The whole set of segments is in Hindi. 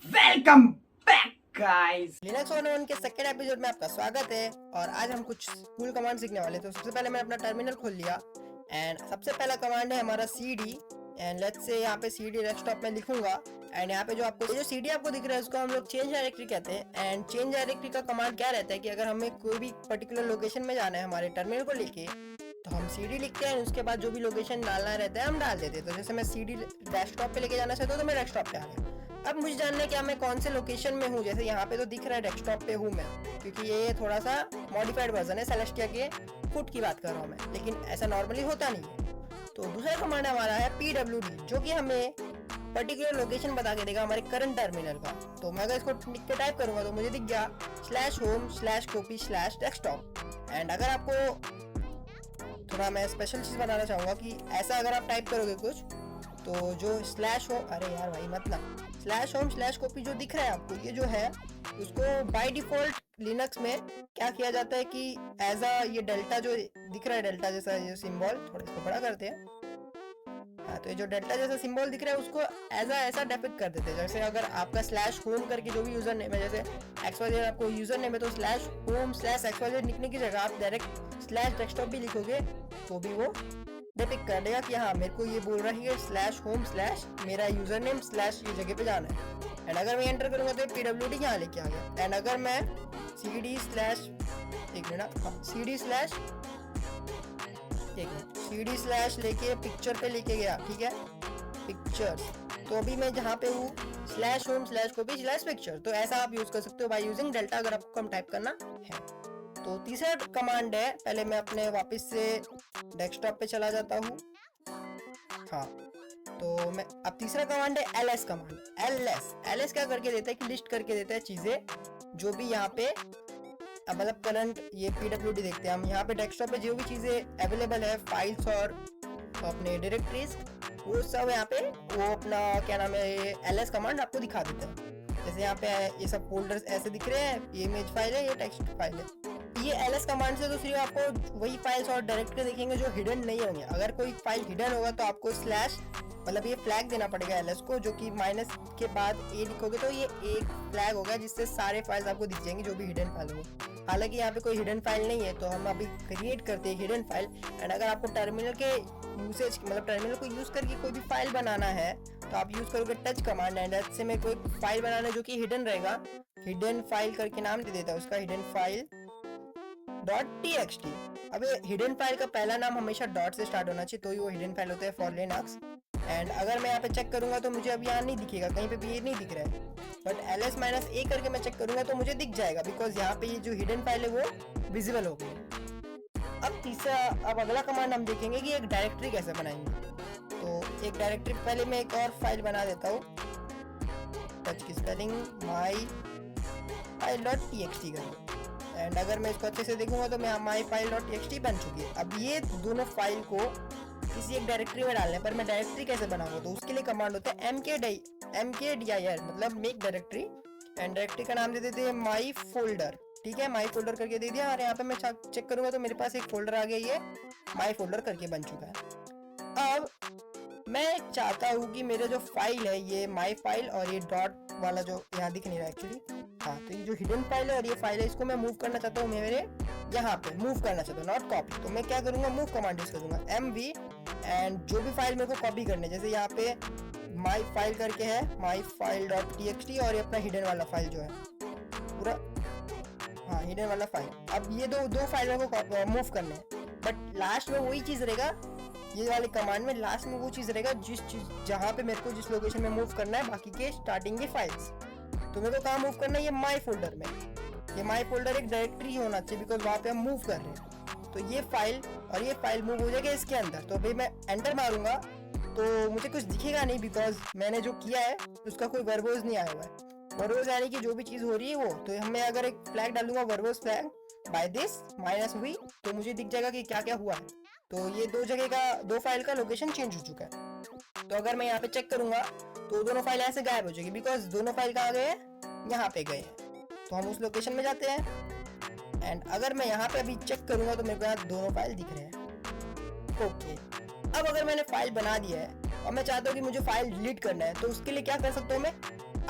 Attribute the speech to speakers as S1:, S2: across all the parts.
S1: Welcome back guys.
S2: लिनक्स 101 के सेकंड एपिसोड में आपका स्वागत है और आज हम कुछ कूल कमांड सीखने वाले हैं। तो सबसे पहले मैंने अपना टर्मिनल खोल लिया एंड सबसे पहला कमांड है हमारा cd एंड लेट्स से यहाँ पे cd डेस्कटॉप में लिखूंगा एंड यहाँ पे जो cd आपको दिख रहा है उसको हम लोग चेंज डायरेक्टरी कहते हैं। एंड चेंज डायरेक्टरी का कमांड क्या रहता है कि अगर हमें कोई भी पर्टिकुलर लोकेशन में जाना है हमारे टर्मिनल को लेके तो हम cd लिखते हैं, उसके बाद जो भी लोकेशन डालना रहता है हम डाल देते हैं। तो जैसे मैं cd डेस्कटॉप पे लेके जाना चाहता हूँ तो मैं डेस्कटॉप पे आ गया। अब मुझे जानना है कि मैं कौन से लोकेशन में हूँ। जैसे यहाँ पे तो दिख रहा है डेस्कटॉप पे हूँ मैं, क्योंकि ये थोड़ा सा मॉडिफाइड वर्जन है सेलेस्टिया के फुट की बात कर रहा हूँ मैं, लेकिन ऐसा नॉर्मली होता नहीं है। तो दूसरा कमांड हमारा है pwd जो कि हमें पर्टिकुलर लोकेशन बता के देगा हमारे करंट टर्मिनल का। तो मैं अगर इसको लिख के टाइप करूँगा तो मुझे दिख गया /home/copy/desktop। एंड अगर आपको थोड़ा मैं स्पेशल चीज़ बताना चाहूँगा कि ऐसा अगर आप टाइप करोगे कुछ तो जो /home, अरे यार भाई मतलब /home/copy जो दिख रहा है आपको, ये जो है उसको बाय डिफॉल्ट लिनक्स में क्या किया जाता है कि एज अ ये डेल्टा जो दिख रहा है, डेल्टा जैसा ये सिंबल, थोड़ा इसको बड़ा करते हैं। हाँ, तो ये जो डेल्टा जैसा सिंबल दिख रहा है उसको एज अ ऐसा डिपिक्ट कर देते हैं। जैसे अगर आपका /home करके जो भी यूजर नेम है, जैसे XYZ आपको यूजर नेम है तो /home/XYZ लिखने की जगह आप डायरेक्ट /desktop भी लिखोगे तो भी वो डिपिक्ट कर देगा कि हाँ मेरे को ये बोल रहा है /home/ मेरा यूजर नेम / ये जगह पे जाना है। एंड अगर मैं एंटर करूंगा तो pwd यहाँ लेके आ गया। एंड अगर मैं cd/ एक मिनट cd/ लेके पिक्चर पे लेके गया, ठीक है, पिक्चर्स, तो अभी मैं जहाँ पे हूँ /home/copy/picture। तो ऐसा आप यूज कर सकते हो बाय यूजिंग डेल्टा अगर आपको कम टाइप करना है। तो तीसरा कमांड है, पहले मैं अपने वापस से डेस्कटॉप पे चला जाता हूँ। हाँ, तो मैं अब तीसरा कमांड है ls कमांड। ls क्या करके देता है कि लिस्ट करके देता है चीजें जो भी यहाँ पे मतलब करंट ये pwd देखते हैं हम यहाँ पे डेस्कटॉप पे जो भी चीजें अवेलेबल है, फाइल्स और अपने डायरेक्टरीज, वो सब यहाँ पे वो अपना क्या नाम है ये ls कमांड आपको दिखा देता है। जैसे यहाँ पे ये सब फोल्डर्स ऐसे दिख रहे हैं, ये इमेज फाइल है, ये टेक्स्ट फाइल है। ये ls कमांड से तो सिर्फ आपको वही फाइल्स और डायरेक्टरी दिखेंगे जो हिडन नहीं होंगे। अगर कोई फाइल हिडन होगा तो आपको / मतलब ये फ्लैग देना पड़ेगा ls को, जो कि माइनस के बाद a लिखोगे तो ये एक फ्लैग होगा जिससे सारे फाइल्स आपको दिख जाएंगे जो भी हिडन फाइल होंगे। हालांकि यहाँ पे कोई हिडन फाइल नहीं है तो हम अभी क्रिएट करते हैं हिडन फाइल। एंड अगर आपको टर्मिनल के यूसेज मतलब टर्मिनल को यूज करके कोई भी फाइल बनाना है तो आप यूज करोगे टच कमांड। एंड से में कोई फाइल बनाना जो कि हिडन रहेगा, हिडन फाइल करके नाम दे देता है उसका, हिडन फाइल .txt। अब हिडन फाइल का पहला नाम हमेशा डॉट से स्टार्ट होना चाहिए तो ही वो हिडन फाइल होता है फॉर लिनक्स। एंड अगर मैं यहाँ पे चेक करूंगा तो मुझे अब यहाँ नहीं दिखेगा, कहीं पे भी ये नहीं दिख रहा है, बट ls-a करके मैं चेक करूंगा तो मुझे दिख जाएगा बिकॉज यहाँ पे ये जो हिडन फाइल है वो विजिबल हो गई। अब अगला कमांड हम देखेंगे कि एक डायरेक्टरी कैसे बनाएंगे। तो एक डायरेक्टरी पहले मैं एक और फाइल बना देता हूँ, टच की स्पेलिंग myfile.txt करूँ। एंड अगर मैं इसको अच्छे से देखूंगा तो मैं myfile.txt बन चुकी है। अब ये दोनों फाइल को किसी एक डायरेक्टरी में डालने पर मैं डायरेक्टरी कैसे बनाऊंगा तो उसके लिए कमांड होता है mkdir मतलब मेक डायरेक्टरी। एंड डायरेक्टरी का नाम दे देते हैं माई फोल्डर, ठीक है, माई फोल्डर करके दे दिया। और यहाँ पे मैं चेक करूंगा तो मेरे पास एक फोल्डर आ गया, ये माई फोल्डर करके बन चुका है। अब मैं चाहता हूँ कि मेरे जो फाइल है ये माई फाइल और ये डॉट वाला जो यहाँ दिख नहीं रहा एक्चुअली, हाँ, तो ये जो हिडन फाइल है और ये फाइल है इसको मैं मूव करना चाहता हूँ, मेरे यहाँ पे मूव करना चाहता हूँ, नॉट कॉपी। तो मैं क्या करूँगा, मूव कमांड यूज करूँगा mv एंड जो भी फाइल मेरे को कॉपी करने, जैसे यहाँ पे माई फाइल करके है myfile.txt और ये अपना हिडन वाला फाइल जो है पूरा, हाँ, हिडन वाला फाइल। अब ये दो फाइल मेरे को मूव करने हैं, बट लास्ट में वही चीज़ रहेगा, ये वाले कमांड में लास्ट में वो चीज़ रहेगा जिस चीज़ जहाँ पे मेरे को जिस लोकेशन में मूव करना है बाकी के स्टार्टिंग के फाइल्स। तो मेरे को कहाँ मूव करना है, ये माई फोल्डर में। ये माई फोल्डर एक डायरेक्टरी ही होना चाहिए बिकॉज वहाँ पे हम मूव कर रहे हैं। तो ये फाइल और ये फाइल मूव हो जाएगा इसके अंदर। तो अभी मैं एंटर मारूंगा तो मुझे कुछ दिखेगा नहीं बिकॉज मैंने जो किया है उसका कोई वर्बोज नहीं आया हुआ है। वर्बोज यानी कि जो भी चीज़ हो रही है वो, तो हमें अगर एक फ्लैग डालूंगा verbose flag by this -v तो मुझे दिख जाएगा कि क्या क्या हुआ है। तो ये दो फाइल का लोकेशन चेंज हो चुका है। तो अगर मैं यहाँ पे चेक करूंगा तो दोनों फाइल ऐसे गायब हो जाएगी बिकॉज दोनों फाइल कहाँ गए हैं, यहाँ पे गए हैं। तो हम उस लोकेशन में जाते हैं। एंड अगर मैं यहाँ पे अभी चेक करूंगा तो मेरे को यहाँ दोनों फाइल दिख रहे हैं। ओके, अब अगर मैंने फाइल बना दिया है और मैं चाहता हूँ कि मुझे फाइल डिलीट करना है तो उसके लिए क्या कर सकता हूँ मैं,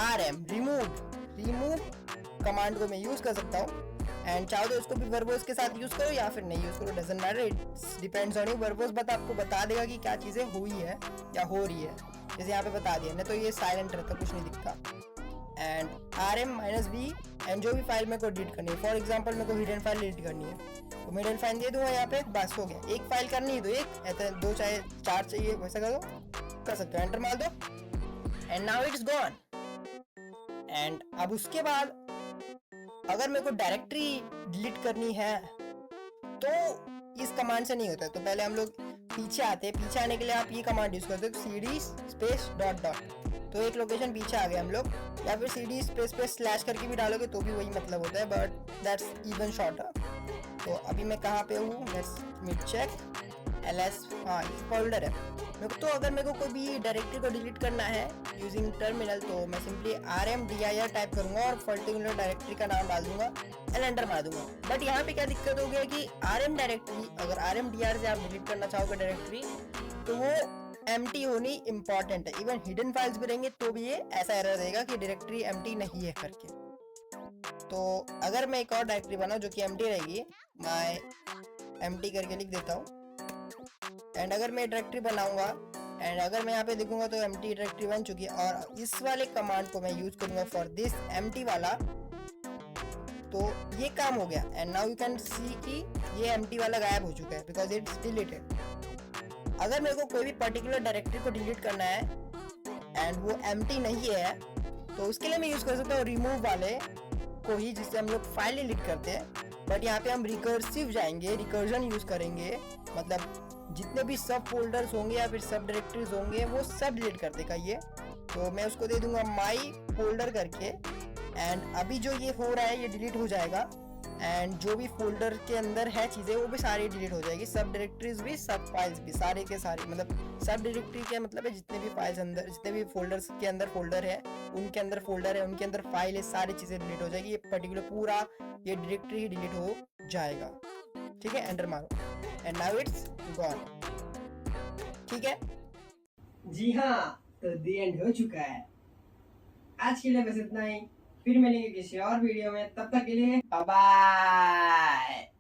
S2: rm रिमूव कमांड को मैं यूज कर सकता हूँ। एंड चाहो तो उसको भी वर्बोस के साथ यूज करो या फिर नहीं यूज करो, doesn't matter, it's depends on you. Verbose आपको बता देगा कि क्या चीजें हुई है या हो रही है, जैसे यहाँ पे बता दिया, नहीं तो ये साइलेंट रहता, कुछ नहीं दिखता। एंड rm-v एंड जो भी फाइल मेरे को डिलीट करनी है, फॉर एग्जांपल मेरे को हिडन फाइल डिलीट करनी है तो मैं हिडन फाइल दे दूंगा यहाँ पे, बस हो गया। एक फाइल करनी है तो एक, ऐसा 2 चाहे 4 चाहिए वैसा कर सकते हो, एंटर मार दो and now it's gone. And अब उसके बाद अगर मेरे को डायरेक्टरी डिलीट करनी है तो इस कमांड से नहीं होता है, तो पहले हम लोग पीछे आते हैं। पीछे आने के लिए आप ये कमांड यूज करते हो, cd स्पेस डॉट डॉट, तो एक लोकेशन पीछे आ गए हम लोग, या फिर cd स्पेस पे स्लैश करके भी डालोगे तो भी वही मतलब होता है, बट दैट्स इवन शॉर्टर। तो अभी मैं कहाँ पे हूँ, लेट्स मी चेक ls, हाँ ये फोल्डर है मेरे को। तो अगर मेरे को कोई भी डायरेक्टरी को डिलीट करना है यूजिंग टर्मिनल तो मैं सिंपली rmdir टाइप करूंगा और पर्टिकुलर डायरेक्टरी का नाम डाल दूंगा एंड एंटर मार दूंगा। बट यहाँ पे क्या दिक्कत हो गया कि rm डायरेक्टरी, अगर rmdir से आप डिलीट करना चाहोगे डायरेक्टरी तो वो एम्प्टी होनी इंपॉर्टेंट है। इवन हिडन फाइल्स भी रहेंगे तो भी ये ऐसा एरर देगा कि डायरेक्टरी एम्प्टी नहीं है करके। तो अगर मैं एक और डायरेक्टरी बनाऊं जो कि एम्प्टी रहेगी, मैं एम्प्टी करके लिख देता हूँ। एंड अगर मैं डायरेक्टरी बनाऊंगा एंड अगर मैं यहाँ पे देखूंगा तो एम्प्टी डायरेक्टरी बन चुकी है, और इस वाले कमांड को मैं यूज करूंगा फॉर दिस एम्प्टी वाला, तो ये काम हो गया। And now you can see कि ये एम्प्टी वाला गायब हो चुका है बिकॉज इट्स डिलीटेड। अगर मेरे को कोई भी पर्टिकुलर डायरेक्टरी को डिलीट करना है एंड वो एम्प्टी नहीं है तो उसके लिए मैं यूज कर सकता हूँ रिमूव वाले को ही, जिससे हम लोग फाइल डिलीट करते हैं। बट यहाँ पे हम रिकर्सिव जाएंगे, रिकर्जन यूज करेंगे, मतलब जितने भी सब फोल्डर्स होंगे या फिर सब डायरेक्टरीज होंगे वो सब डिलीट कर देगा ये। तो मैं उसको दे दूंगा माई फोल्डर करके, एंड अभी जो ये हो रहा है ये डिलीट हो जाएगा एंड जो भी फोल्डर के अंदर है चीज़ें वो भी सारी डिलीट हो जाएगी, सब डायरेक्टरीज भी, सब फाइल्स भी, सारे के सारे, मतलब सब डायरेक्टरी का मतलब है जितने भी फाइल्स अंदर, जितने भी फोल्डर्स के अंदर फोल्डर है उनके अंदर फोल्डर है, उनके अंदर फाइल है, सारी चीज़ें डिलीट हो जाएगी। ये पर्टिकुलर पूरा ये डायरेक्टरी ही डिलीट हो जाएगा। ठीक है, एंटर मारो एंड नाउ इट्स गॉन। ठीक है
S1: जी हाँ, तो दी एंड हो चुका है। आज के लिए बस इतना ही, फिर मिलेंगे किसी और वीडियो में, तब तक के लिए बाय बाय।